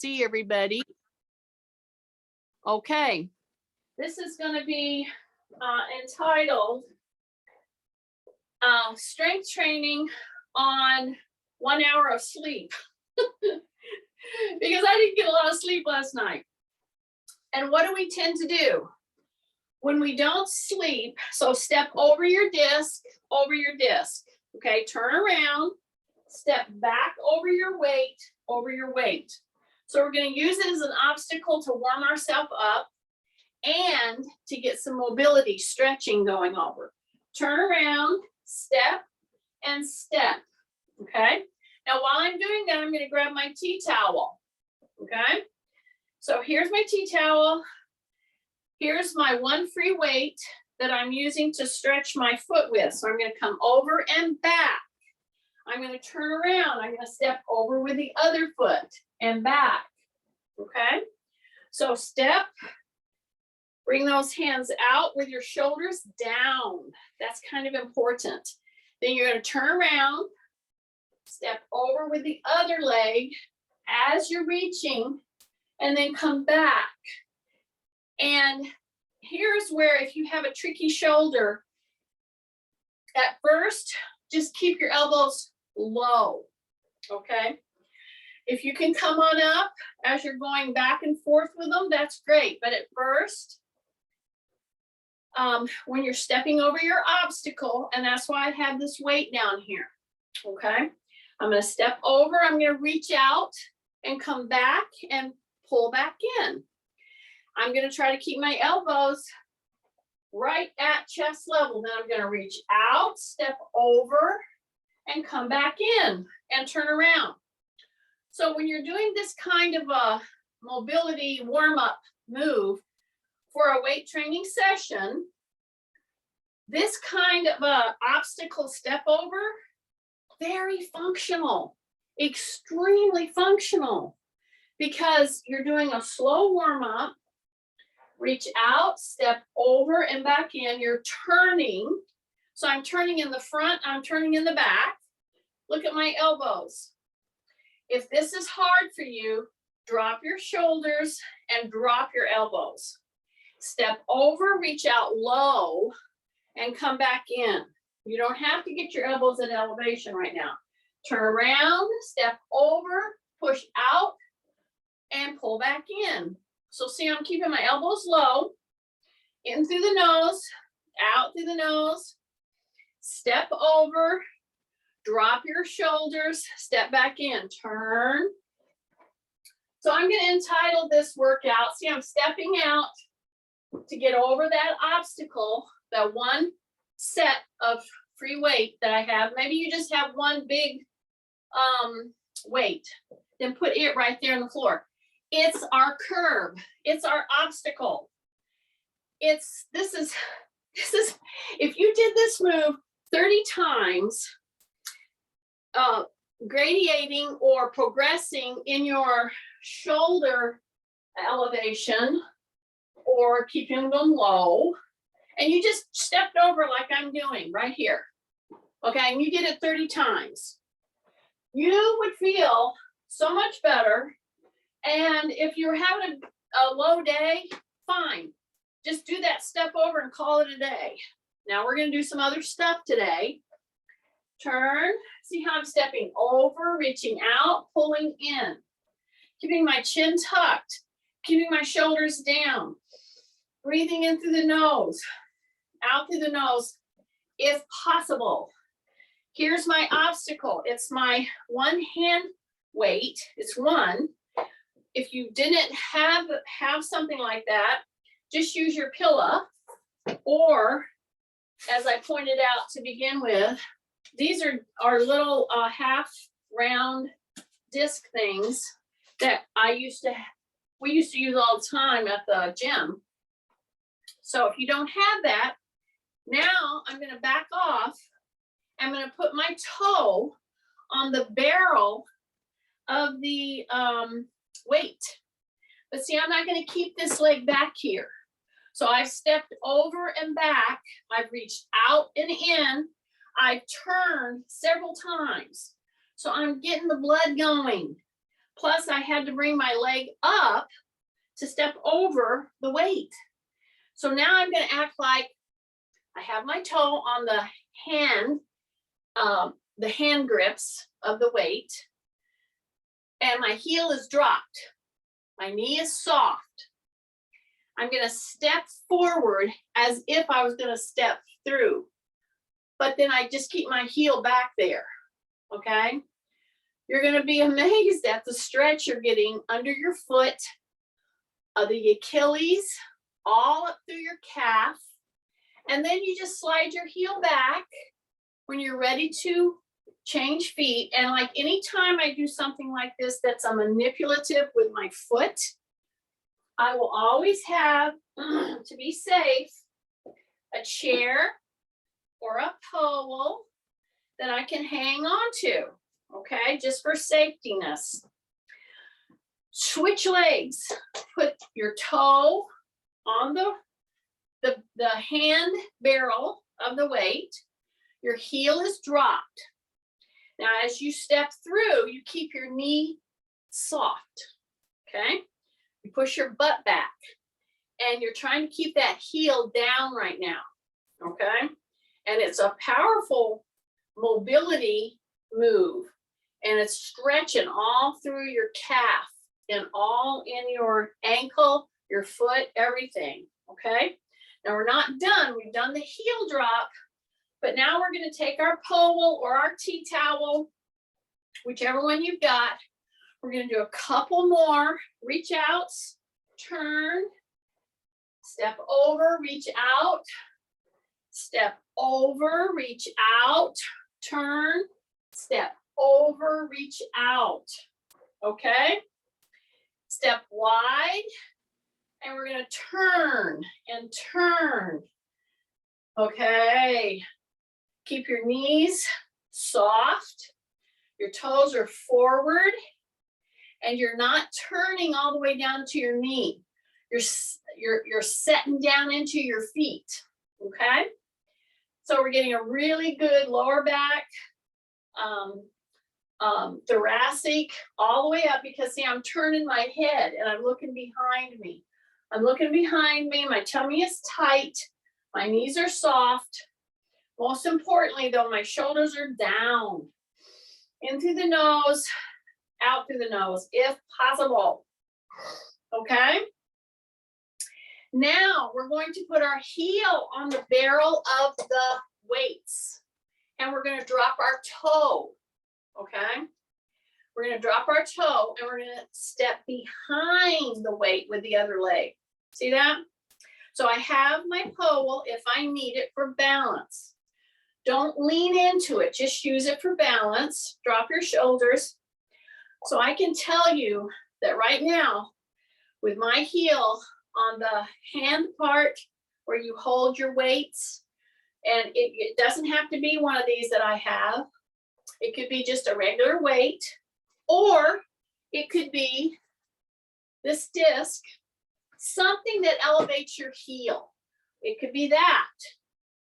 see everybody. Okay, this is going to be entitled Strength Training on 1 hour of sleep. Because I didn't get a lot of sleep last night. And what do we tend to do when we don't sleep? So step over your disc, okay? Turn around, step back over your weight, So we're going to use it as an obstacle to warm ourselves up and to get some mobility, stretching going over. Turn around, step, and step, okay? Now, while I'm doing that, I'm going to grab my tea towel, okay? So here's my tea towel. Here's my one free weight that I'm using to stretch my foot with. So I'm going to come over and back. I'm going to turn around. I'm going to step over with the other foot and back, okay? So step, bring those hands out with your shoulders down. That's kind of important. Then you're going to turn around, step over with the other leg as you're reaching, and then come back. And here's where, if you have a tricky shoulder, at first, just keep your elbows low, okay? If you can come on up as you're going back and forth with them, that's great. But at first, when you're stepping over your obstacle, and that's why I have this weight down here, okay? I'm going to step over, I'm going to reach out and come back and pull back in. I'm going to try to keep my elbows right at chest level. Then I'm going to reach out, step over, and come back in and turn around. So when you're doing this kind of a mobility warm-up move for a weight training session, this kind of a obstacle step over, very functional, extremely functional, because you're doing a slow warm-up, reach out, step over and back in, you're turning. So I'm turning in the front, I'm turning in the back. Look at my elbows. If this is hard for you, drop your shoulders and drop your elbows. Step over, reach out low, and come back in. You don't have to get your elbows at elevation right now. Turn around, step over, push out, and pull back in. So see, I'm keeping my elbows low, in through the nose, out through the nose, step over, drop your shoulders, step back in, turn. So I'm going to entitle this workout, see, I'm stepping out to get over that obstacle, that one set of free weight that I have. Maybe you just have one big weight, then put it right there on the floor. It's our curb, it's our obstacle. This is, if you did this move 30 times, gradiating or progressing in your shoulder elevation or keeping them low, and you just stepped over like I'm doing right here, okay, and you did it 30 times, you would feel so much better. And if you're having a low day, fine, just do that step over and call it a day. Now we're going to do some other stuff today. Turn, see how I'm stepping over, reaching out, pulling in, keeping my chin tucked, keeping my shoulders down, breathing in through the nose, out through the nose, if possible. Here's my obstacle. It's my one hand weight. It's one. If you didn't have something like that, just use your pillow, or as I pointed out to begin with, these are little half round disc things that we used to use all the time at the gym. So if you don't have that, now I'm going to back off. I'm going to put my toe on the barrel of the weight. But see, I'm not going to keep this leg back here. So I've stepped over and back. I've reached out and in. I've turned several times. So I'm getting the blood going, Plus I had to bring my leg up to step over the weight. So now I'm going to act like I have my toe on the hand grips of the weight, and my heel is dropped. My knee is soft. I'm going to step forward as if I was going to step through, but then I just keep my heel back there, okay? You're going to be amazed at the stretch you're getting under your foot, the Achilles, all up through your calf, and then you just slide your heel back when you're ready to change feet. And like anytime I do something like this that's a manipulative with my foot, I will always have, to be safe, a chair or a pole that I can hang on to, okay, just for safetyness. Switch legs. Put your toe on the hand barrel of the weight. Your heel is dropped. Now, as you step through, you keep your knee soft, okay? You push your butt back, and you're trying to keep that heel down right now, okay? And it's a powerful mobility move, and it's stretching all through your calf and all in your ankle, your foot, everything, okay? Now, we're not done. We've done the heel drop, but now we're going to take our pole or our tea towel, whichever one you've got. We're going to do a couple more reach outs, turn, step over, reach out, step over, reach out, turn, step over, reach out, okay? Step wide, and we're going to turn and turn, okay? Keep your knees soft, your toes are forward, and you're not turning all the way down to your knee. You're setting down into your feet, okay? So we're getting a really good lower back, thoracic, all the way up, because see, I'm turning my head and I'm looking behind me. I'm looking behind me, my tummy is tight, my knees are soft. Most importantly though, my shoulders are down. In through the nose, out through the nose, if possible, okay? Now we're going to put our heel on the barrel of the weights, and we're going to drop our toe, okay? We're going to drop our toe, and we're going to step behind the weight with the other leg. See that? So I have my pole if I need it for balance. Don't lean into it, just use it for balance. Drop your shoulders. So I can tell you that right now, with my heel on the hand part where you hold your weights, and it doesn't have to be one of these that I have. It could be just a regular weight, or it could be this disc, something that elevates your heel. It could be that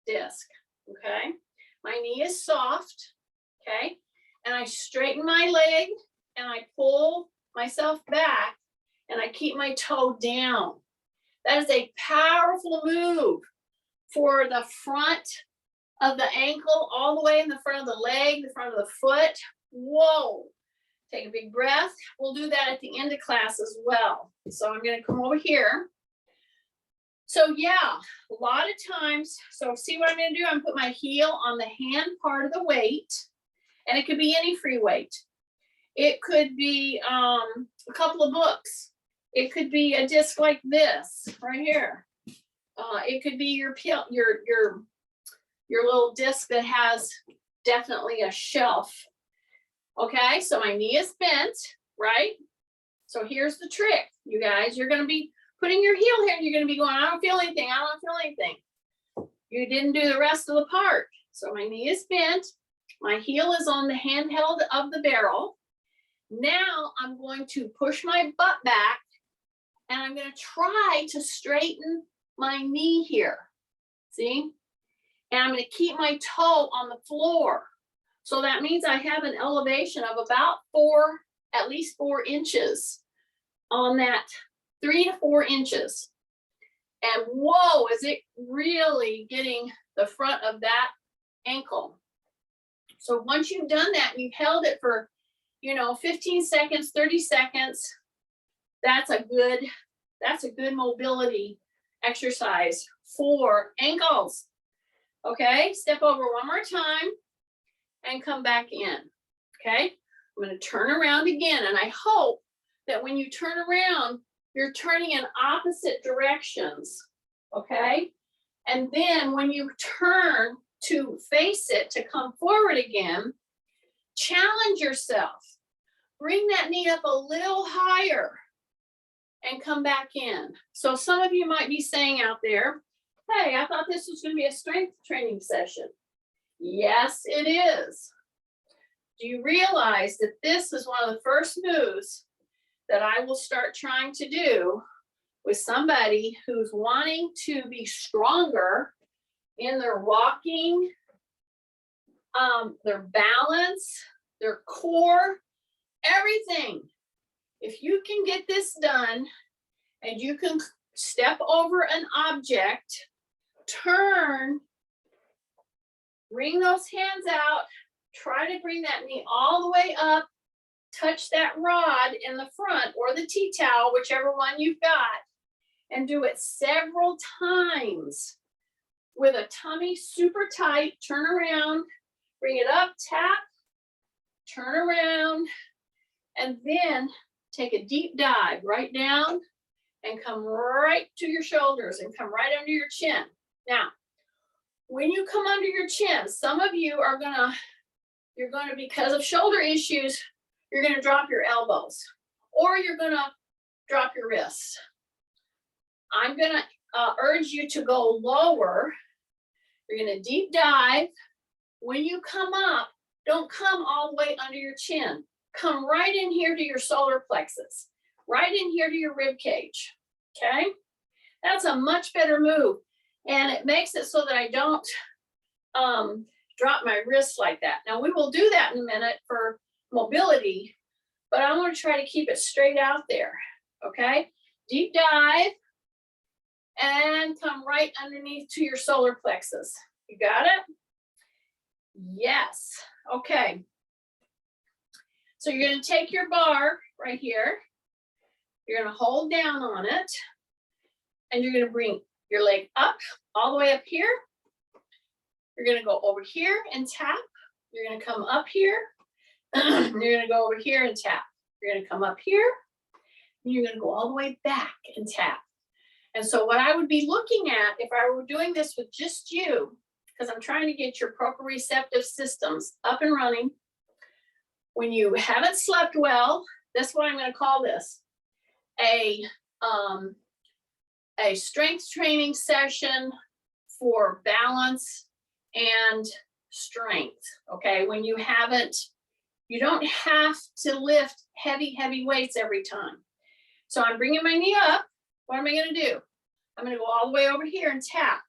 disc, okay? My knee is soft, okay? And I straighten my leg and I pull myself back and I keep my toe down. That is a powerful move for the front of the ankle, all the way in the front of the leg, the front of the foot. Whoa. Take a big breath. We'll do that at the end of class as well. So I'm going to come over here. So yeah, a lot of times, so see what I'm going to do? I'm put my heel on the hand part of the weight, and it could be any free weight. It could be a couple of books. It could be a disc like this right here. It could be your little disc that has definitely a shelf. Okay, so my knee is bent, right? So here's the trick, you guys. You're going to be putting your heel here, and you're going to be going, I don't feel anything. I don't feel anything. You didn't do the rest of the part. So my knee is bent. My heel is on the handheld of the barrel. Now I'm going to push my butt back, and I'm going to try to straighten my knee here. See? And I'm going to keep my toe on the floor. So that means I have an elevation of about 4 at least 4 inches on that, 3 to 4 inches. And whoa, is it really getting the front of that ankle. So once you've done that and you've held it for, 15 seconds, 30 seconds, that's a good mobility exercise for ankles. Okay, step over one more time and come back in. Okay, I'm going to turn around again, and I hope that when you turn around, you're turning in opposite directions. Okay, and then when you turn to face it, to come forward again, challenge yourself. Bring that knee up a little higher and come back in. So some of you might be saying out there, hey, I thought this was going to be a strength training session. Yes, it is. Do you realize that this is one of the first moves that I will start trying to do with somebody who's wanting to be stronger in their walking, their balance, their core, everything. If you can get this done and you can step over an object, turn, bring those hands out, try to bring that knee all the way up, touch that rod in the front or the tea towel, whichever one you've got, and do it several times with a tummy super tight. Turn around, bring it up, tap, turn around, and then take a deep dive right down and come right to your shoulders and come right under your chin. Now, when you come under your chin, some of you are you're gonna, because of shoulder issues, you're gonna drop your elbows or you're gonna drop your wrists. I'm gonna urge you to go lower. You're gonna deep dive. When you come up, don't come all the way under your chin. Come right in here to your solar plexus, right in here to your rib cage, okay? That's a much better move. And it makes it so that I don't drop my wrists like that. Now we will do that in a minute for mobility, but I want to try to keep it straight out there, okay? Deep dive and come right underneath to your solar plexus. You got it? Yes, okay. So you're going to take your bar right here. You're going to hold down on it. And you're going to bring your leg up, all the way up here. You're going to go over here and tap. You're going to come up here. You're going to go over here and tap. You're going to come up here. And you're going to go all the way back and tap. And so what I would be looking at if I were doing this with just you, because I'm trying to get your proprioceptive systems up and running. When you haven't slept well, that's what I'm going to call this, a strength training session for balance and strength, okay? When you don't have to lift heavy weights every time. So I'm bringing my knee up. What am I going to do? I'm going to go all the way over here and tap,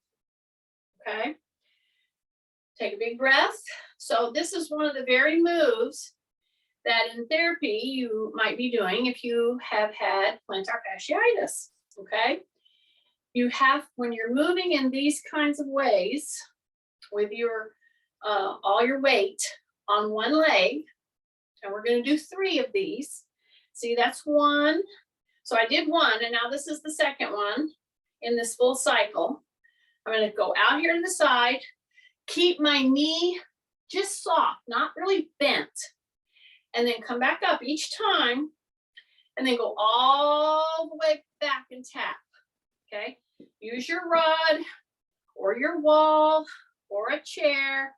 okay? Take a big breath. So this is one of the very moves that in therapy you might be doing if you have had plantar fasciitis, okay? When you're moving in these kinds of ways with your all your weight on one leg, and we're going to do 3 of these. See, that's 1. So I did 1, and now this is the second one in this full cycle. I'm going to go out here to the side, keep my knee just soft, not really bent, and then come back up each time, and then go all the way back and tap, okay? Use your rod or your wall or a chair.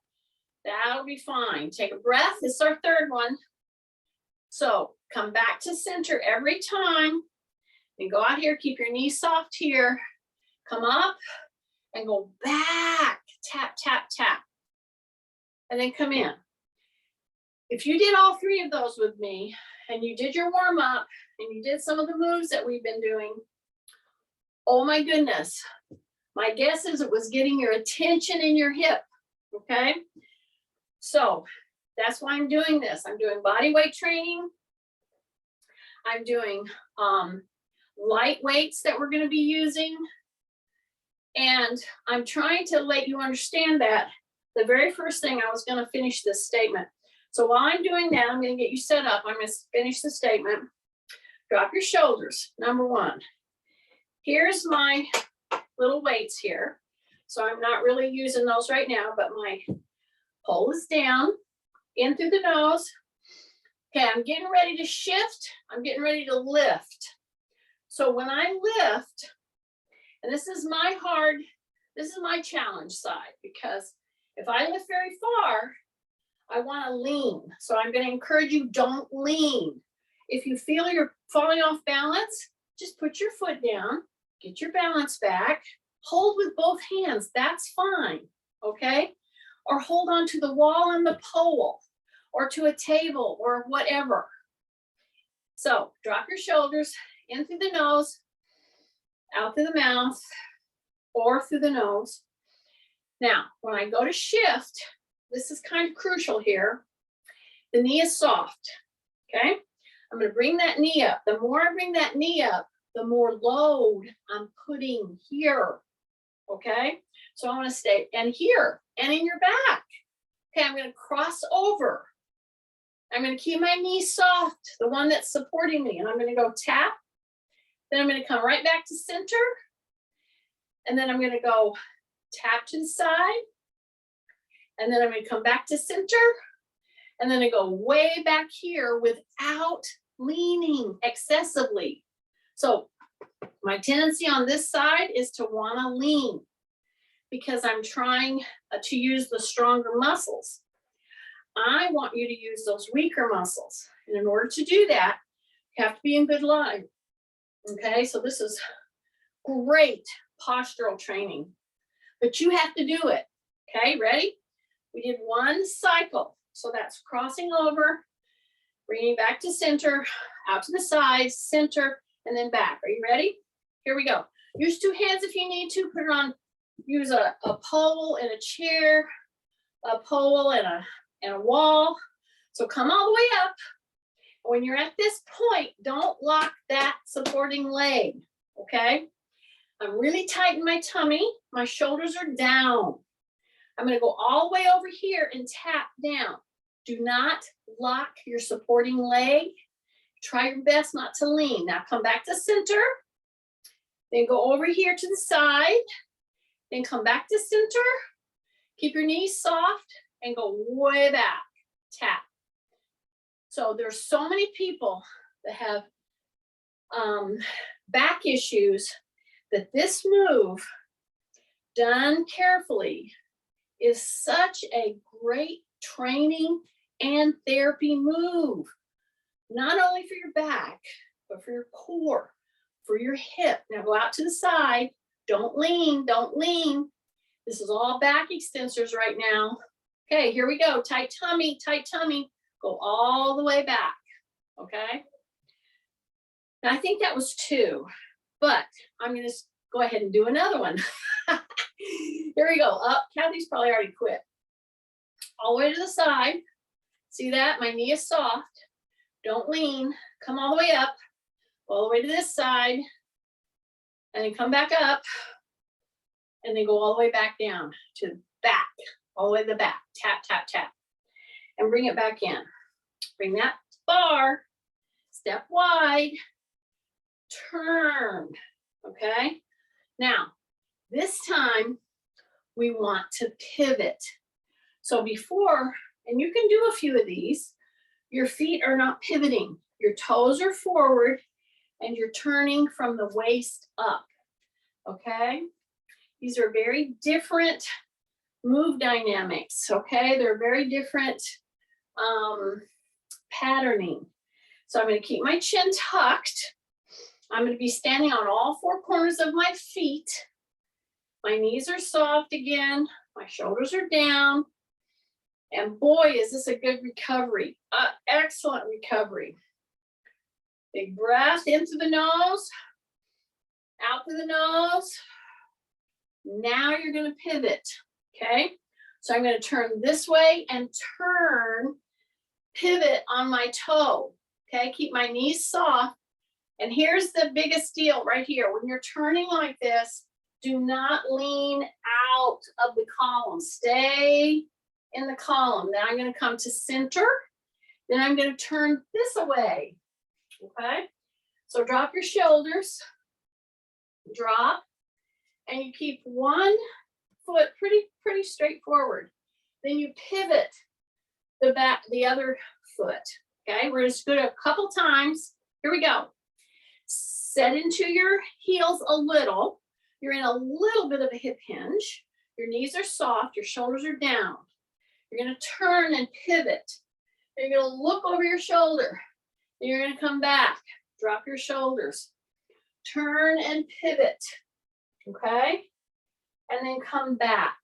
That'll be fine. Take a breath. This is our 3rd one. So come back to center every time. And go out here, keep your knee soft here. Come up and go back. Tap, tap, tap. And then come in. If you did all 3 of those with me, and you did your warm up, and you did some of the moves that we've been doing, oh my goodness. My guess is it was getting your attention in your hip, okay? So that's why I'm doing this. I'm doing body weight training I'm doing light weights that we're going to be using. And I'm trying to let you understand that the very first thing I was going to finish this statement. So while I'm doing that, I'm going to get you set up. I'm going to finish the statement. Drop your shoulders. Number one. Here's my little weights here. So I'm not really using those right now, but my pole is down, in through the nose. Okay, I'm getting ready to shift. I'm getting ready to lift. So when I lift, and this is my challenge side, because if I lift very far, I want to lean. So I'm going to encourage you, don't lean. If you feel you're falling off balance, just put your foot down, get your balance back, hold with both hands. That's fine, okay? Or hold on to the wall and the pole, or to a table, or whatever. So drop your shoulders in through the nose, out through the mouth, or through the nose. Now, when I go to shift, this is kind of crucial here. The knee is soft, okay? I'm going to bring that knee up. The more I bring that knee up, the more load I'm putting here, okay? So I'm going to stay, and here, and in your back. Okay, I'm going to cross over. I'm going to keep my knee soft, the one that's supporting me, and I'm going to go tap. Then I'm going to come right back to center. And then I'm going to go tap to the side. And then I'm going to come back to center. And then I go way back here without leaning excessively. So my tendency on this side is to want to lean because I'm trying to use the stronger muscles. I want you to use those weaker muscles. And in order to do that, you have to be in good line. Okay, so this is great postural training, but you have to do it. Okay, ready? We did one cycle. So that's crossing over, bringing back to center, out to the sides, center, and then back. Are you ready? Here we go. Use two hands if you need to. Put it on, use a pole and a chair, a pole and a wall. So come all the way up. When you're at this point, don't lock that supporting leg, okay? I'm really tight in my tummy. My shoulders are down. I'm going to go all the way over here and tap down. Do not lock your supporting leg. Try your best not to lean. Now come back to center. Then go over here to the side. Then come back to center. Keep your knees soft and go way back. Tap. So there's so many people that have back issues that this move, done carefully, is such a great training and therapy move. Not only for your back, but for your core, for your hip. Now go out to the side. Don't lean, don't lean. This is all back extensors right now. Okay, here we go. Tight tummy, tight tummy. Go all the way back, okay? Now I think that was 2, but I'm gonna go ahead and do another one. Here we go. Up. Kathy's probably already quit. All the way to the side. See that? My knee is soft. Don't lean. Come all the way up. All the way to this side. And then come back up. And then go all the way back down to the back. All the way to the back. Tap, tap, tap. And bring it back in. Bring that bar. Step wide. Turn. Okay? Now, this time, we want to pivot. So before, and you can do a few of these, your feet are not pivoting. Your toes are forward, and you're turning from the waist up, okay? These are very different move dynamics, okay? They're very different patterning. So I'm going to keep my chin tucked. I'm going to be standing on all 4 corners of my feet. My knees are soft again. My shoulders are down. And boy, is this a good recovery. Excellent recovery. Big breath in through the nose, out through the nose. Now you're going to pivot, okay? So I'm going to turn this way and turn, pivot on my toe, Okay, keep my knees soft. And here's the biggest deal right here. When you're turning like this, do not lean out of the column. Stay in the column. Then I'm going to come to center. Then I'm going to turn this away. Okay, so drop your shoulders, drop, and you keep one foot pretty straightforward. Then you pivot the other foot. Okay, we're just going to a couple times. Here we go. Set into your heels a little. You're in a little bit of a hip hinge. Your knees are soft, your shoulders are down. You're going to turn and pivot. You're going to look over your shoulder. You're going to come back. Drop your shoulders. Turn and pivot. Okay? And then come back.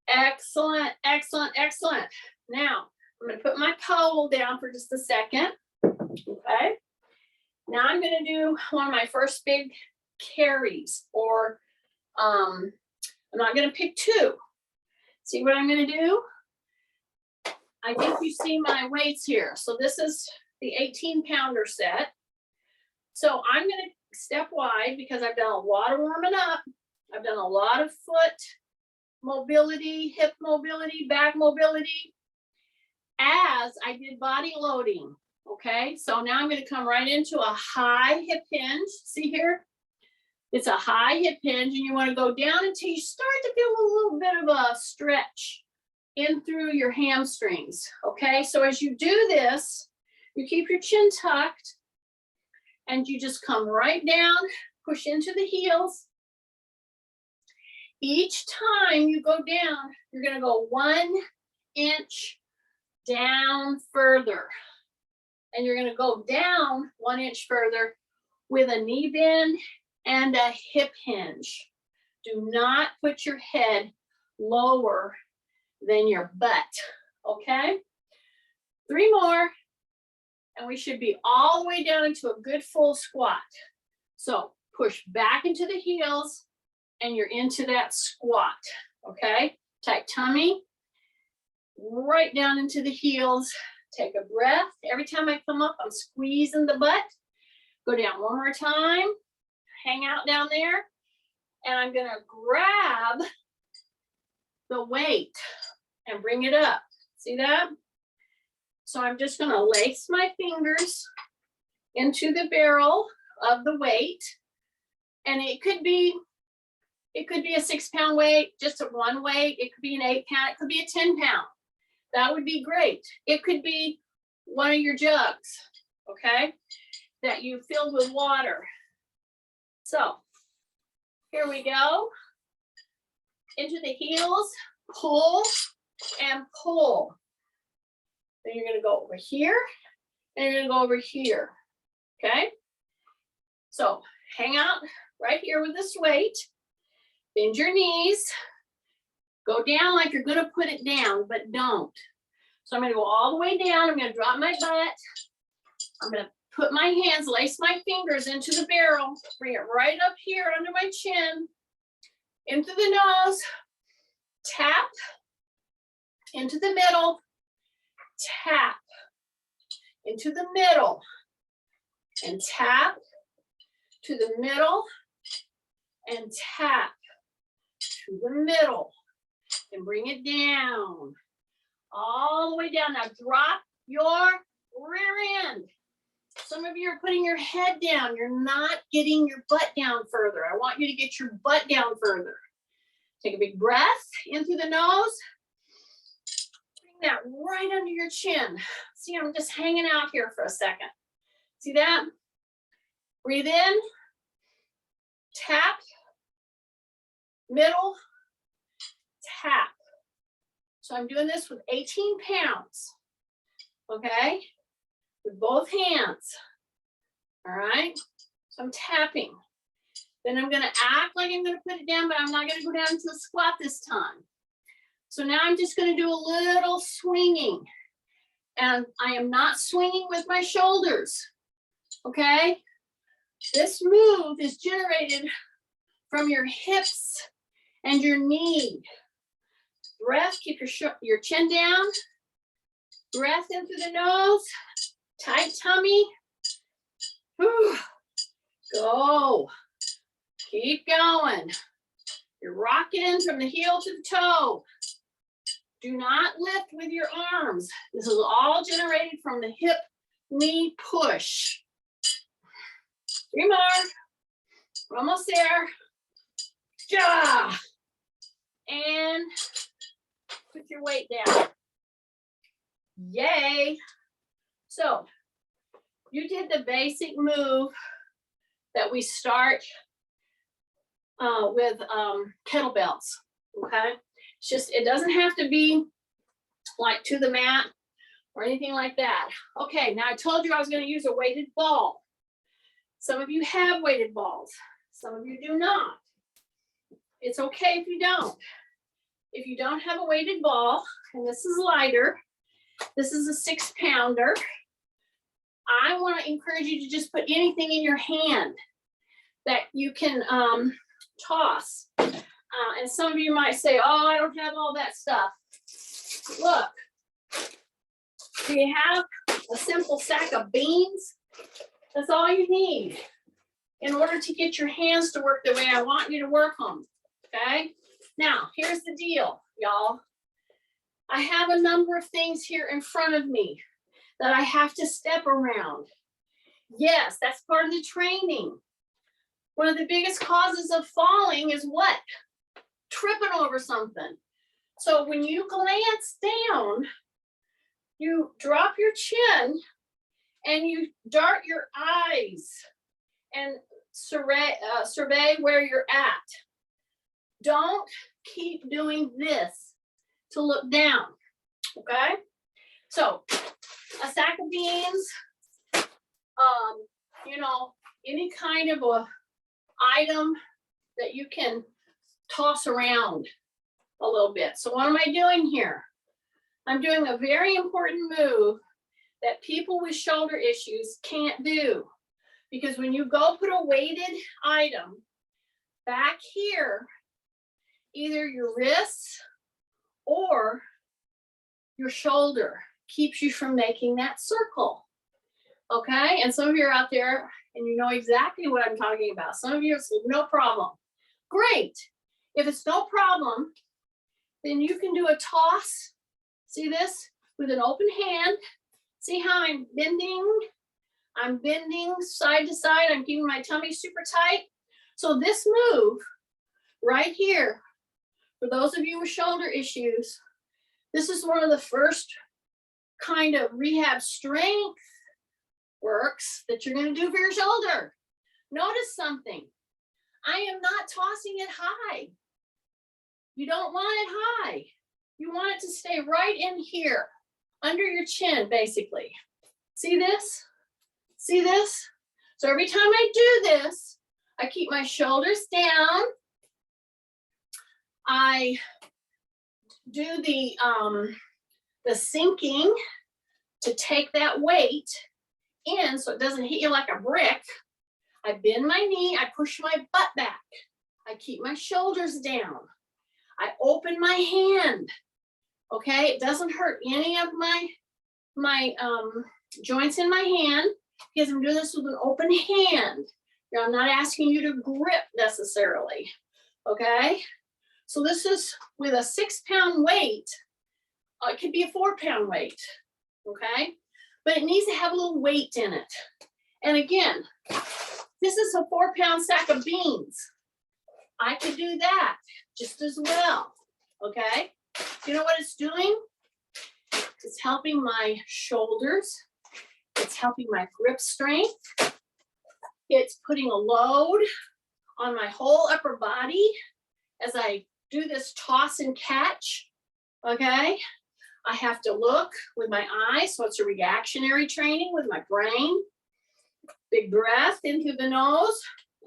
Excellent, excellent, excellent. Now, I'm going to put my pole down for just a second. Okay? Now I'm going to do one of my first big carries, or I'm not going to pick two. See what I'm going to do? I think you see my weights here. So this is the 18-pounder set. So I'm going to step wide because I've done a lot of warming up. I've done a lot of foot mobility, hip mobility, back mobility as I did body loading. Okay, so now I'm going to come right into a high hip hinge. See here? It's a high hip hinge, and you want to go down until you start to feel a little bit of a stretch in through your hamstrings. Okay, so as you do this, you keep your chin tucked, and you just come right down, push into the heels. Each time you go down, you're going to go 1 inch down further. And you're going to go down 1 inch further with a knee bend and a hip hinge. Do not put your head lower than your butt, okay? 3 more, and we should be all the way down into a good full squat. So push back into the heels, and you're into that squat, okay? Tight tummy, right down into the heels. Take a breath. Every time I come up, I'm squeezing the butt. Go down one more time. Hang out down there. And I'm going to grab the weight and bring it up. See that? So I'm just going to lace my fingers into the barrel of the weight. And it could be a 6-pound weight, just a one weight. It could be an 8-pound. It could be a 10-pound. That would be great. It could be one of your jugs, okay, that you filled with water. So here we go. Into the heels, pull and pull. Then you're going to go over here, and you're going to go over here, okay? So hang out right here with this weight. Bend your knees. Go down like you're going to put it down, but don't. So I'm going to go all the way down. I'm going to drop my butt. I'm going to put my hands, lace my fingers into the barrel, bring it right up here under my chin, into the nose, tap, into the middle, tap, into the middle, and tap, to the middle, and tap, to the middle. And bring it down, all the way down. Now drop your rear end. Some of you are putting your head down. You're not getting your butt down further. I want you to get your butt down further. Take a big breath in through the nose. Bring that right under your chin. See, I'm just hanging out here for a second. See that? Breathe in, tap, middle, tap. So I'm doing this with 18 pounds, okay? With both hands, all right? So I'm tapping. Then I'm gonna act like I'm gonna put it down, but I'm not gonna go down into the squat this time. So now I'm just gonna do a little swinging. And I am not swinging with my shoulders, okay? This move is generated from your hips and your knee. Breath, keep your chin down. Breath in through the nose. Tight tummy. Whew. Go. Keep going. You're rocking from the heel to the toe. Do not lift with your arms. This is all generated from the hip, knee push. 3 more. We're almost there. Ja. And put your weight down. Yay. So you did the basic move that we start with kettlebells, okay? It's just, it doesn't have to be like to the mat or anything like that. Okay, now I told you I was going to use a weighted ball. Some of you have weighted balls. Some of you do not. It's okay if you don't. If you don't have a weighted ball, and this is lighter, this is a 6-pounder, I want to encourage you to just put anything in your hand that you can toss. And some of you might say, oh, I don't have all that stuff. Look, do you have a simple sack of beans? That's all you need in order to get your hands to work the way I want you to work them, okay? Now, here's the deal, y'all. I have a number of things here in front of me that I have to step around. Yes, that's part of the training. One of the biggest causes of falling is what? Tripping over something. So when you glance down, you drop your chin and you dart your eyes and survey where you're at. Don't keep doing this to look down, okay? So a sack of beans, you know, any kind of a item that you can toss around a little bit. So what am I doing here? I'm doing a very important move that people with shoulder issues can't do. Because when you go put a weighted item back here, either your wrists or your shoulder keeps you from making that circle. Okay, and some of you are out there and you know exactly what I'm talking about. Some of you, it's no problem. Great. If it's no problem, then you can do a toss. See this? With an open hand. See how I'm bending? I'm bending side to side. I'm keeping my tummy super tight. So this move right here, for those of you with shoulder issues, this is one of the first kind of rehab strength works that you're going to do for your shoulder. Notice something. I am not tossing it high. You don't want it high. You want it to stay right in here, under your chin, basically. See this? See this? So every time I do this, I keep my shoulders down. I do the sinking to take that weight in so it doesn't hit you like a brick. I bend my knee, I push my butt back. I keep my shoulders down. I open my hand. Okay, it doesn't hurt any of my joints in my hand because I'm doing this with an open hand. I'm not asking you to grip necessarily. Okay, so this is with a 6-pound weight. It could be a 4-pound weight. Okay, but it needs to have a little weight in it. And again, this is a 4-pound sack of beans. I could do that just as well. Okay, you know what it's doing? It's helping my shoulders. It's helping my grip strength. It's putting a load on my whole upper body as I do this toss and catch. Okay, I have to look with my eyes, so it's a reactionary training with my brain. Big breath in through the nose,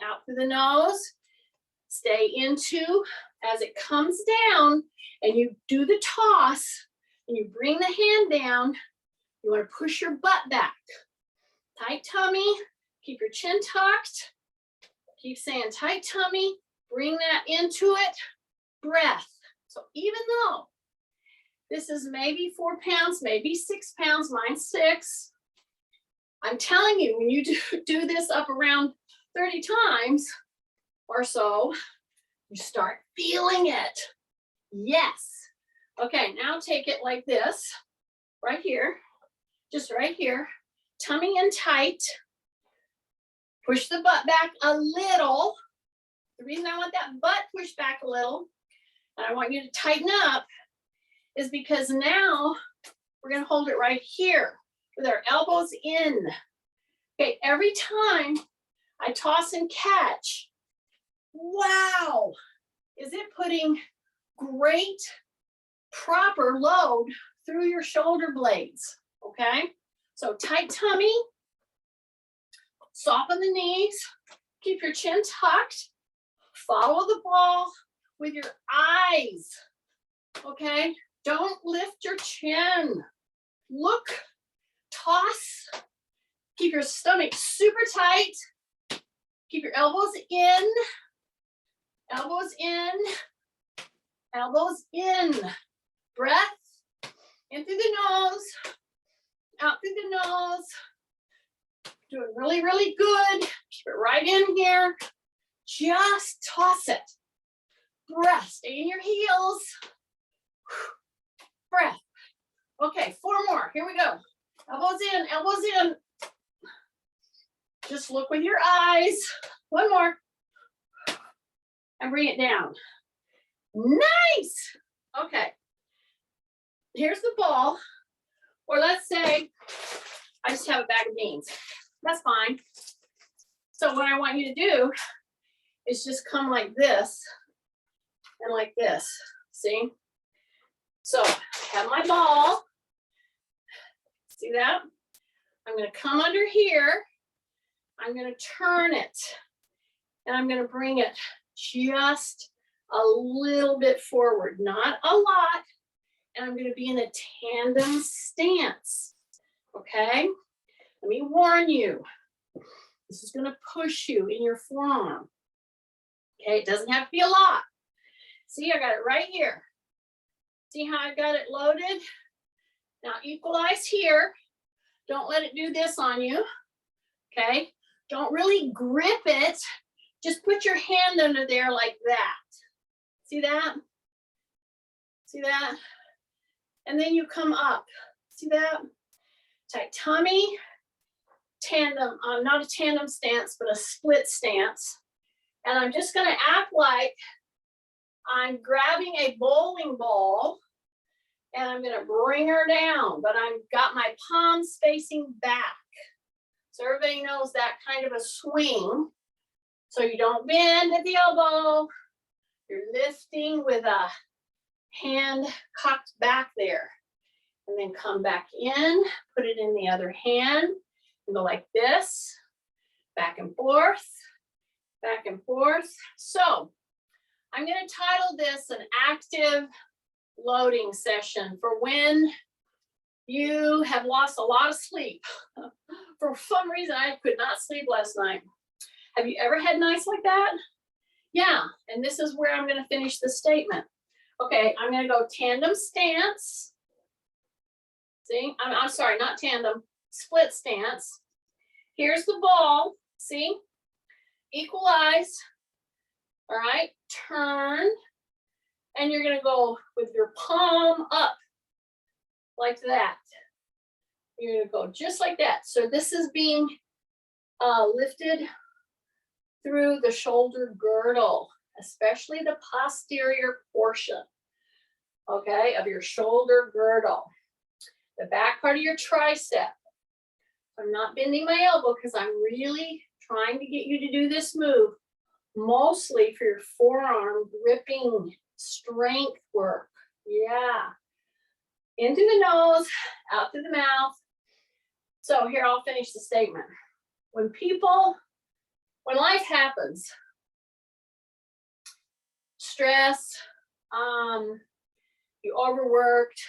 out through the nose. Stay into as it comes down, and you do the toss, and you bring the hand down. You want to push your butt back. Tight tummy, keep your chin tucked. Keep saying tight tummy, bring that into it. Breath. So even though this is maybe 4 pounds, maybe 6 pounds, mine's 6, I'm telling you, when you do this up around 30 times or so, you start feeling it. Yes. Okay, now take it like this, right here, just right here, tummy in tight. Push the butt back a little. The reason I want that butt pushed back a little, and I want you to tighten up, is because now we're gonna hold it right here with our elbows in. Okay, every time I toss and catch, wow, is it putting great proper load through your shoulder blades, okay? So tight tummy, soften the knees, keep your chin tucked, follow the ball with your eyes, okay? Don't lift your chin. Look, toss, keep your stomach super tight, keep your elbows in, elbows in, elbows in. Breath in through the nose, out through the nose. Doing really, really good. Keep it right in here. Just toss it. Breath, stay in your heels. Breath. Okay, 4 more. Here we go. Elbows in, elbows in. Just look with your eyes. 1 more. And bring it down. Nice. Okay. Here's the ball. Or let's say I just have a bag of beans. That's fine. So what I want you to do is just come like this and like this. See? So I have my ball. See that? I'm going to come under here. I'm going to turn it. And I'm going to bring it just a little bit forward. Not a lot. And I'm going to be in a tandem stance. Okay? Let me warn you. This is going to push you in your forearm. Okay? It doesn't have to be a lot. See, I got it right here. See how I got it loaded? Now equalize here. Don't let it do this on you. Okay? Don't really grip it. Just put your hand under there like that. See that? See that? And then you come up. See that? Tight tummy. Tandem, not a tandem stance, but a split stance. And I'm just going to act like I'm grabbing a bowling ball and I'm going to bring her down, but I've got my palms facing back. So everybody knows that kind of a swing. So you don't bend at the elbow. You're lifting with a hand cocked back there. And then come back in, put it in the other hand, and go like this, back and forth, back and forth. So I'm going to title this an active loading session for when you have lost a lot of sleep. For some reason, I could not sleep last night. Have you ever had nights like that? Yeah, and this is where I'm going to finish the statement. Okay, I'm going to go tandem stance. See, I'm sorry, not tandem, split stance. Here's the ball, see? Equalize, all right? Turn, and you're gonna go with your palm up, like that. You're gonna go just like that. So this is being lifted through the shoulder girdle, especially the posterior portion, okay, of your shoulder girdle. The back part of your tricep. I'm not bending my elbow because I'm really trying to get you to do this move, mostly for your forearm gripping strength work. Yeah. In through the nose, out through the mouth. So here, I'll finish the statement. When life happens, stress, you overworked,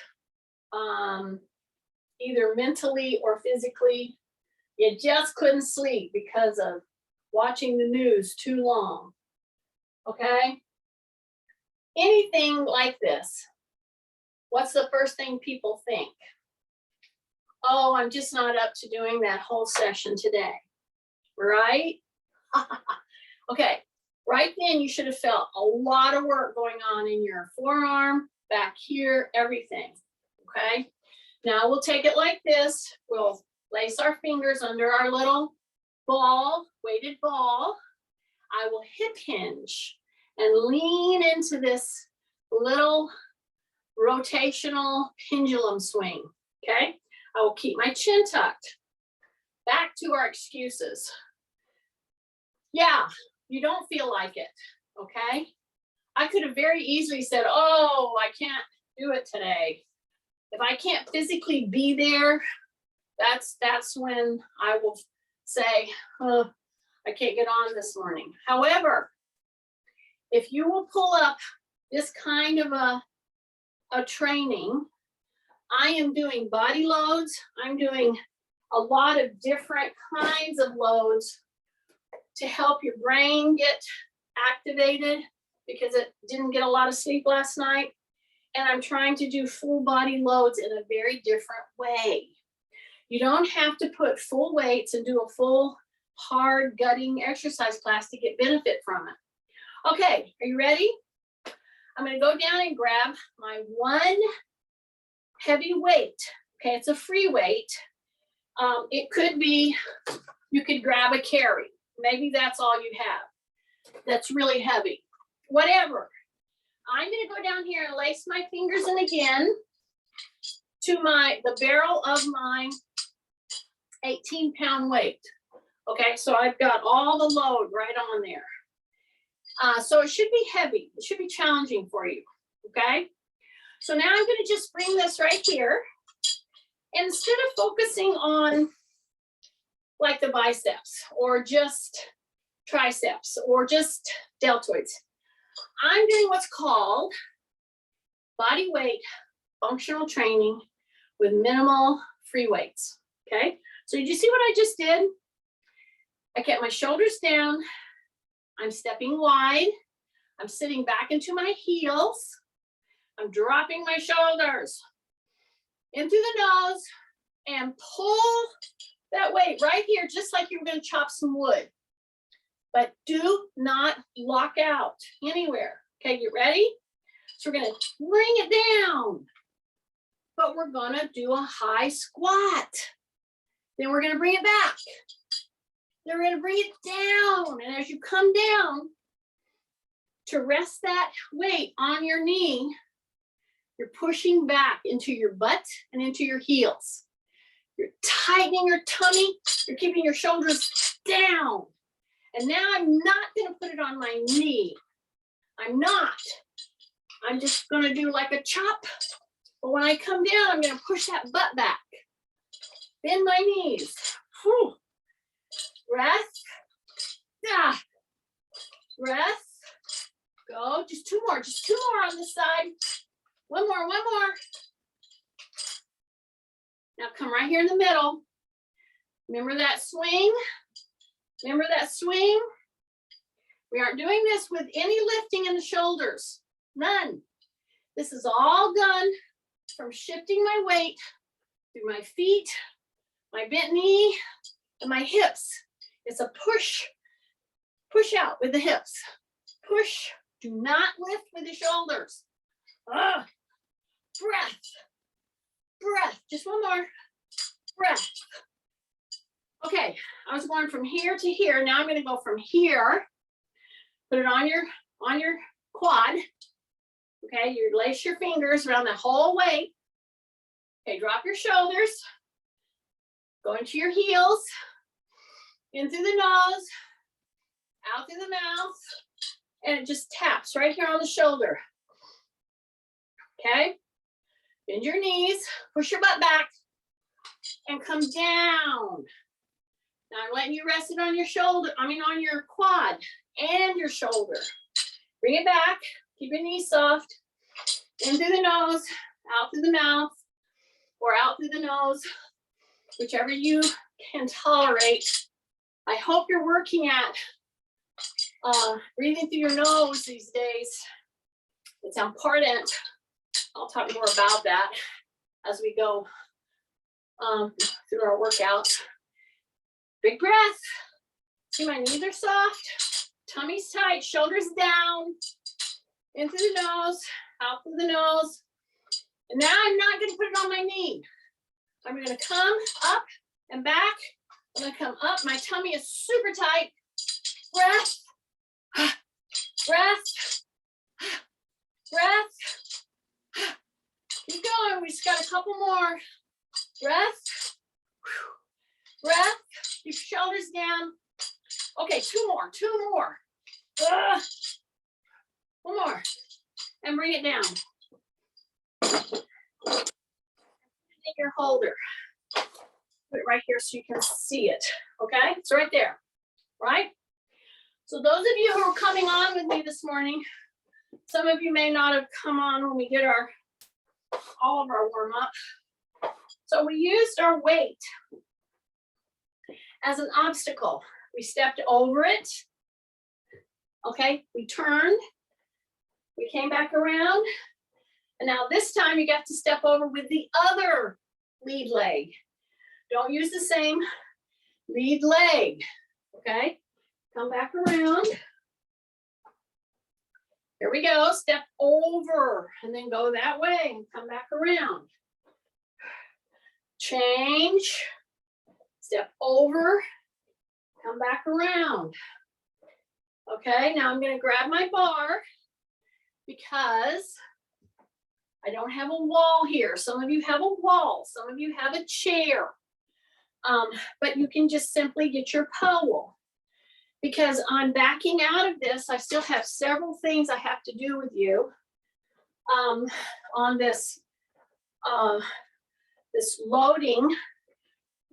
either mentally or physically, you just couldn't sleep because of watching the news too long, okay? Anything like this, what's the first thing people think? Oh, I'm just not up to doing that whole session today, right? Okay, right then you should have felt a lot of work going on in your forearm, back here, everything, okay? Now we'll take it like this. We'll place our fingers under our little ball, weighted ball. I will hip hinge and lean into this little rotational pendulum swing, okay? I will keep my chin tucked. Back to our excuses. Yeah, you don't feel like it, okay? I could have very easily said, oh, I can't do it today. If I can't physically be there, that's when I will say, oh, I can't get on this morning. However, if you will pull up this kind of a training, I am doing body loads. I'm doing a lot of different kinds of loads to help your brain get activated because it didn't get a lot of sleep last night. And I'm trying to do full body loads in a very different way. You don't have to put full weights and do a full hard gutting exercise class to get benefit from it. Okay, are you ready? I'm gonna go down and grab my one heavy weight. Okay, it's a free weight. It could be, you could grab a carry. Maybe that's all you have. That's really heavy. Whatever. I'm gonna go down here and lace my fingers in again to the barrel of my 18-pound weight. Okay, so I've got all the load right on there. So it should be heavy. It should be challenging for you, okay? So now I'm gonna just bring this right here. And instead of focusing on like the biceps or just triceps or just deltoids, I'm doing what's called body weight functional training with minimal free weights, okay? So did you see what I just did? I kept my shoulders down. I'm stepping wide. I'm sitting back into my heels. I'm dropping my shoulders in through the nose and pull that weight right here, just like you're going to chop some wood. But do not lock out anywhere. Okay, you ready? So we're going to bring it down, but we're going to do a high squat. Then we're going to bring it back. Then we're going to bring it down. And as you come down, to rest that weight on your knee, you're pushing back into your butt and into your heels. You're tightening your tummy. You're keeping your shoulders down. And now I'm not going to put it on my knee. I'm not. I'm just going to do like a chop. But when I come down, I'm going to push that butt back. Bend my knees. Whew. Breath. Ah. Breath. Go. Just two more on this side. One more. Now come right here in the middle. Remember that swing? Remember that swing? We aren't doing this with any lifting in the shoulders. None. This is all done from shifting my weight through my feet, my bent knee, and my hips. It's a push out with the hips. Push. Do not lift with the shoulders. Breath. Just one more. Breath. Okay, I was going from here to here. Now I'm going to go from here. Put it on your quad. Okay, you lace your fingers around the whole weight. Okay, drop your shoulders. Go into your heels. In through the nose. Out through the mouth. And it just taps right here on the shoulder. Okay? Bend your knees. Push your butt back. And come down. Now I'm letting you rest it on your shoulder, on your quad and your shoulder. Bring it back, keep your knees soft, in through the nose, out through the mouth, or out through the nose, whichever you can tolerate. I hope you're working at breathing through your nose these days. It's important. I'll talk more about that as we go through our workout. Big breath. See, my knees are soft, tummy's tight, shoulders down, in through the nose, out through the nose. And now I'm not going to put it on my knee. I'm going to come up and back. I'm going to come up. My tummy is super tight. Breath, breath, breath. Keep going. We just got a couple more. Breath, breath. Keep your shoulders down. Okay, two more. One more. And bring it down. Take your holder. Put it right here so you can see it. Okay, it's right there. Right? So those of you who are coming on with me this morning, some of you may not have come on when we did all of our warm-up. So we used our weight as an obstacle. We stepped over it. Okay, we turned. We came back around. And now this time you got to step over with the other lead leg. Don't use the same lead leg. Okay, come back around. Here we go. Step over and then go that way and come back around. Change. Step over. Come back around. Okay, now I'm going to grab my bar because I don't have a wall here. Some of you have a wall. Some of you have a chair. But you can just simply get your pole. Because I'm backing out of this, I still have several things I have to do with you on this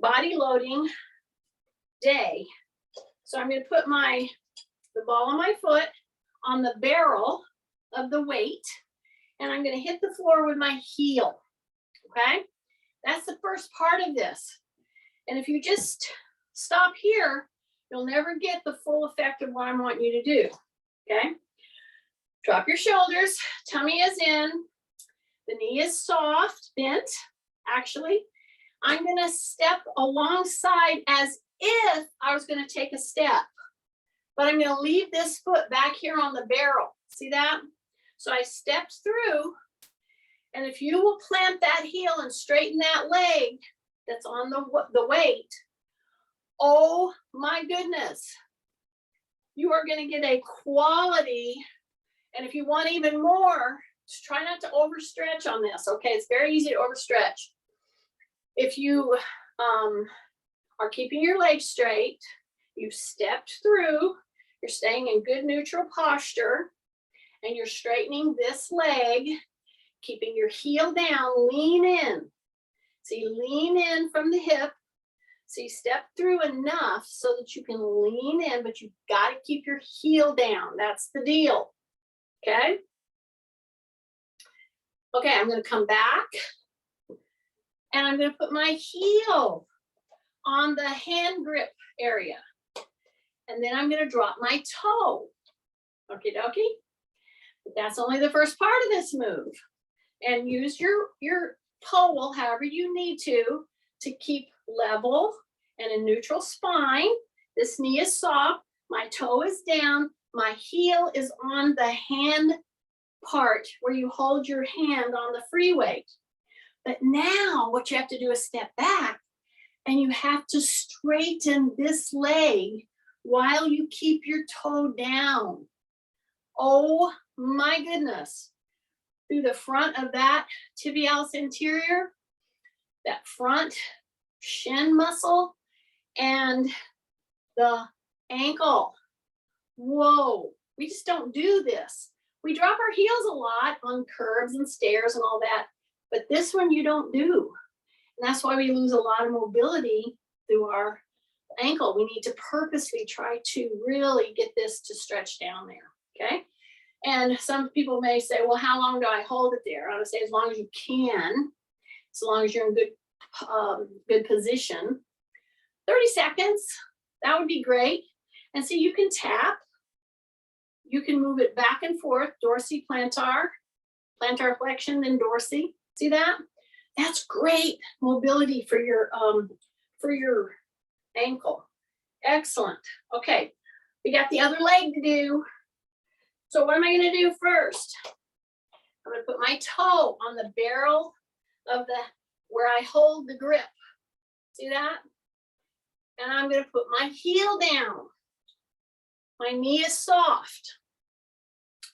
body loading day. So I'm going to put the ball of my foot on the barrel of the weight, and I'm going to hit the floor with my heel. Okay, that's the first part of this. And if you just stop here, you'll never get the full effect of what I want you to do. Okay, drop your shoulders, tummy is in, the knee is soft, bent. Actually, I'm going to step alongside as if I was going to take a step, but I'm going to leave this foot back here on the barrel. See that? So I stepped through, and if you will plant that heel and straighten that leg that's on the weight, oh my goodness, you are going to get a quality. And if you want even more, just try not to overstretch on this. Okay, it's very easy to overstretch. If you are keeping your legs straight, you've stepped through, you're staying in good neutral posture, and you're straightening this leg, keeping your heel down, lean in. See, lean in from the hip. So you step through enough so that you can lean in, but you've got to keep your heel down. That's the deal. Okay? Okay, I'm going to come back, and I'm going to put my heel on the hand grip area. And then I'm going to drop my toe. Okie dokie. But that's only the first part of this move. And use your pole however you need to keep level and a neutral spine. This knee is soft. My toe is down. My heel is on the hand part where you hold your hand on the free weight. But now what you have to do is step back, and you have to straighten this leg while you keep your toe down. Oh my goodness. Through the front of that tibialis anterior, that front shin muscle, and the ankle. Whoa, we just don't do this. We drop our heels a lot on curbs and stairs and all that, but this one you don't do. And that's why we lose a lot of mobility through our ankle. We need to purposely try to really get this to stretch down there, okay? And some people may say, well, how long do I hold it there? I would say as long as you can, as long as you're in good position. 30 seconds, that would be great. And so you can tap. You can move it back and forth, dorsi, plantar, plantar flexion, then dorsi. See that? That's great mobility for your ankle. Excellent. Okay, we got the other leg to do. So what am I going to do first? I'm going to put my toe on the barrel of where I hold the grip. See that? And I'm going to put my heel down. My knee is soft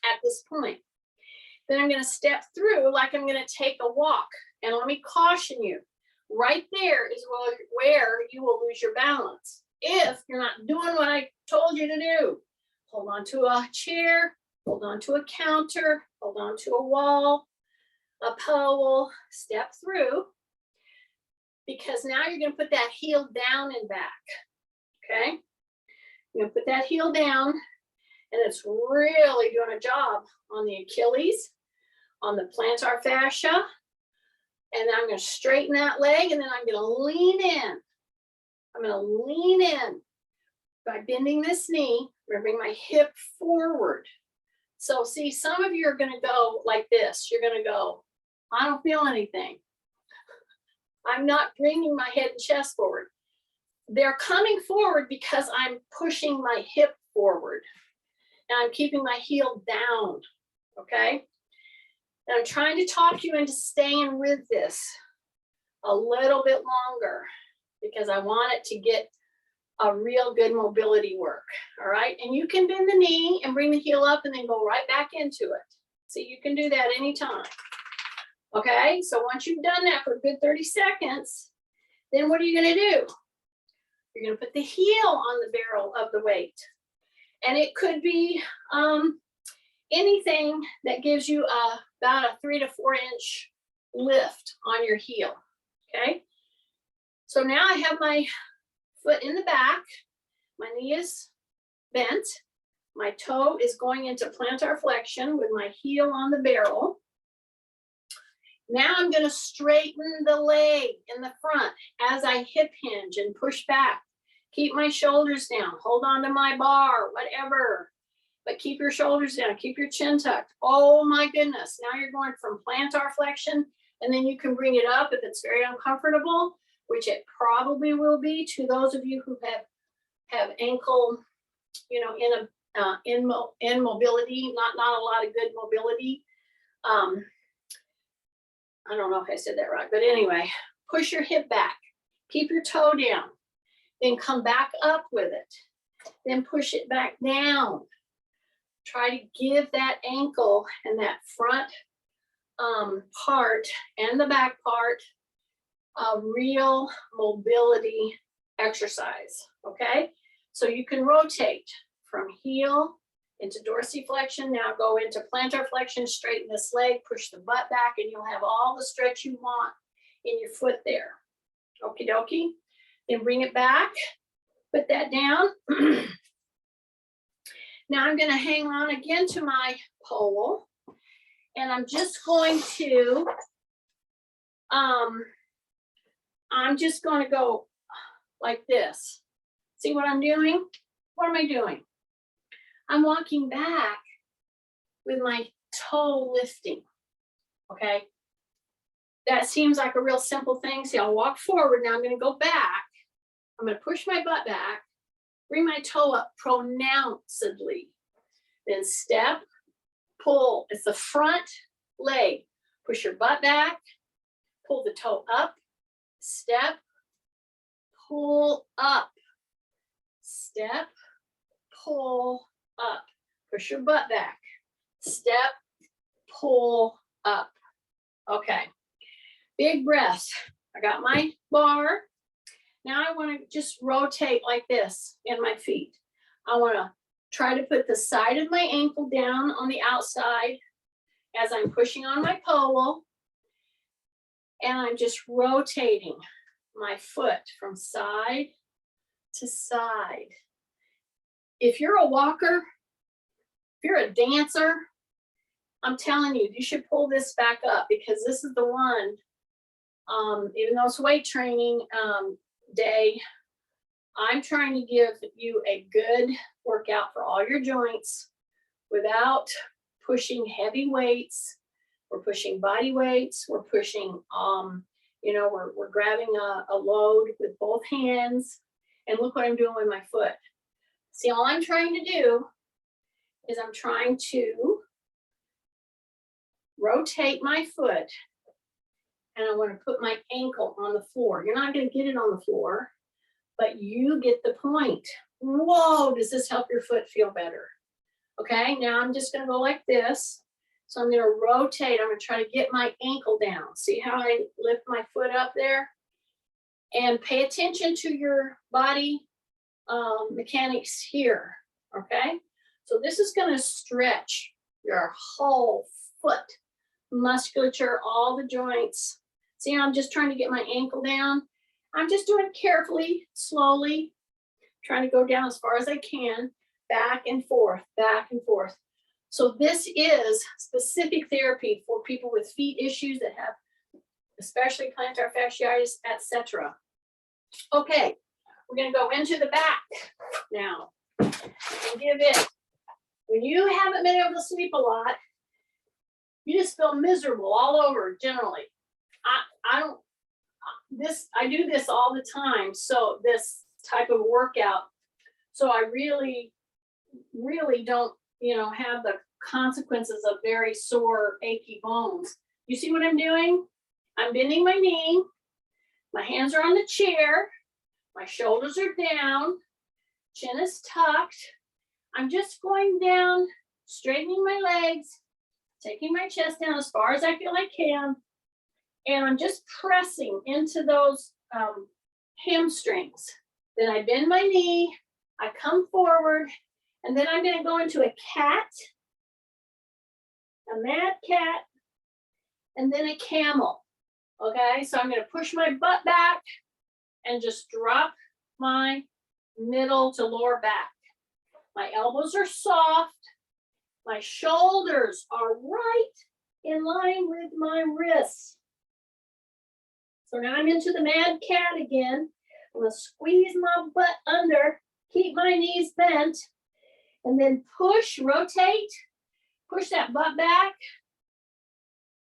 at this point. Then I'm going to step through like I'm going to take a walk. And let me caution you, right there is where you will lose your balance if you're not doing what I told you to do. Hold on to a chair, hold on to a counter, hold on to a wall, a pole, step through, because now you're going to put that heel down and back. Okay? You're going to put that heel down, and it's really doing a job on the Achilles, on the plantar fascia. And then I'm going to straighten that leg, and then I'm going to lean in. I'm going to lean in by bending this knee. I'm going to bring my hip forward. So see, some of you are going to go like this. You're going to go, I don't feel anything. I'm not bringing my head and chest forward. They're coming forward because I'm pushing my hip forward. And I'm keeping my heel down, okay? And I'm trying to talk you into staying with this a little bit longer because I want it to get a real good mobility work, all right? And you can bend the knee and bring the heel up and then go right back into it. So you can do that anytime, okay? So once you've done that for a good 30 seconds, then what are you gonna do? You're gonna put the heel on the barrel of the weight. And it could be anything that gives you about a 3 to 4 inch lift on your heel, okay? So now I have my foot in the back, my knee is bent, my toe is going into plantar flexion with my heel on the barrel. Now I'm going to straighten the leg in the front as I hip hinge and push back. Keep my shoulders down, hold on to my bar, whatever. But keep your shoulders down, keep your chin tucked. Oh my goodness, now you're going from plantar flexion, and then you can bring it up if it's very uncomfortable, which it probably will be to those of you who have ankle, you know, in mobility, not a lot of good mobility. I don't know if I said that right, but anyway, push your hip back, keep your toe down, then come back up with it, then push it back down. Try to give that ankle and that front part and the back part a real mobility exercise, okay? So you can rotate from heel into dorsiflexion, now go into plantar flexion, straighten this leg, push the butt back, and you'll have all the stretch you want in your foot there. Okie dokie. Then bring it back, put that down. Now I'm going to hang on again to my pole, and I'm just going to, go like this. See what I'm doing? What am I doing? I'm walking back with my toe lifting, okay? That seems like a real simple thing. See, I'll walk forward. Now I'm going to go back. I'm going to push my butt back, bring my toe up pronouncedly, then step, pull. It's the front leg. Push your butt back, pull the toe up, step, pull up, step, pull up. Push your butt back, step, pull up. Okay, big breath. I got my bar. Now I want to just rotate like this in my feet. I want to try to put the side of my ankle down on the outside as I'm pushing on my pole. And I'm just rotating my foot from side to side. If you're a walker, if you're a dancer, I'm telling you, you should pull this back up because this is the one, even though it's weight training day, I'm trying to give you a good workout for all your joints without pushing heavy weights. We're pushing body weights. We're pushing You know, we're grabbing a load with both hands, and look what I'm doing with my foot. See, all I'm trying to do is I'm trying to rotate my foot, and I want to put my ankle on the floor. You're not going to get it on the floor, but you get the point. Whoa, does this help your foot feel better? Okay, now I'm just going to go like this. So I'm going to rotate. I'm going to try to get my ankle down. See how I lift my foot up there? And pay attention to your body mechanics here, okay? So this is going to stretch your whole foot musculature, all the joints. See, I'm just trying to get my ankle down. I'm just doing it carefully, slowly, trying to go down as far as I can, back and forth, back and forth. So this is specific therapy for people with feet issues that have especially plantar fasciitis, etc. Okay, we're going to go into the back now and give it. When you haven't been able to sleep a lot, you just feel miserable all over generally. I do this all the time. So this type of workout. So I really don't, have the consequences of very sore, achy bones. You see what I'm doing? I'm bending my knee. My hands are on the chair. My shoulders are down. Chin is tucked. I'm just going down, straightening my legs, taking my chest down as far as I feel I can. And I'm just pressing into those hamstrings. Then I bend my knee. I come forward. And then I'm going to go into a cat, a mad cat, and then a camel. Okay, so I'm going to push my butt back and just drop my middle to lower back. My elbows are soft. My shoulders are right in line with my wrists. So now I'm into the mad cat again. I'm going to squeeze my butt under, keep my knees bent, and then push, rotate, push that butt back,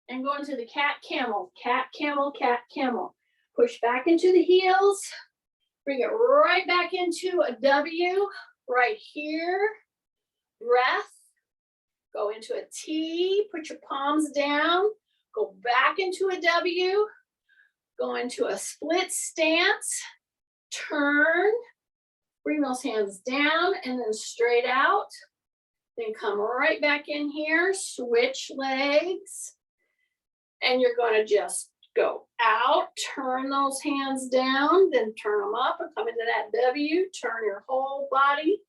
and go into the cat, camel, cat, camel, cat, camel. Push back into the heels, bring it right back into a W, right here, breath, go into a T, put your palms down, go back into a W, go into a split stance, turn, bring those hands down and then straight out. Then come right back in here, switch legs. And you're going to just go out, turn those hands down, then turn them up and come into that W, turn your whole body.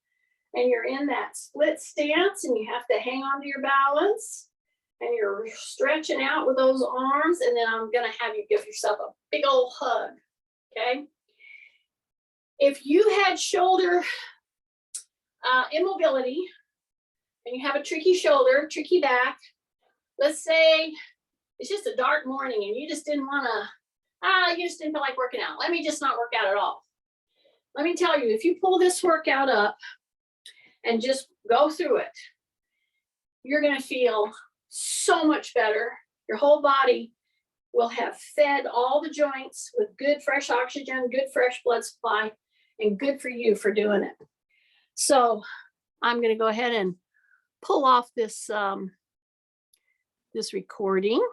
And you're in that split stance and you have to hang on to your balance. And you're stretching out with those arms. And then I'm going to have you give yourself a big old hug, okay? If you had shoulder immobility and you have a tricky shoulder, tricky back, let's say it's just a dark morning and you just didn't want to, you just didn't feel like working out. Let me just not work out at all. Let me tell you, if you pull this workout up and just go through it, you're going to feel so much better. Your whole body will have fed all the joints with good fresh oxygen, good fresh blood supply, and good for you for doing it. So I'm going to go ahead and pull off this, this recording.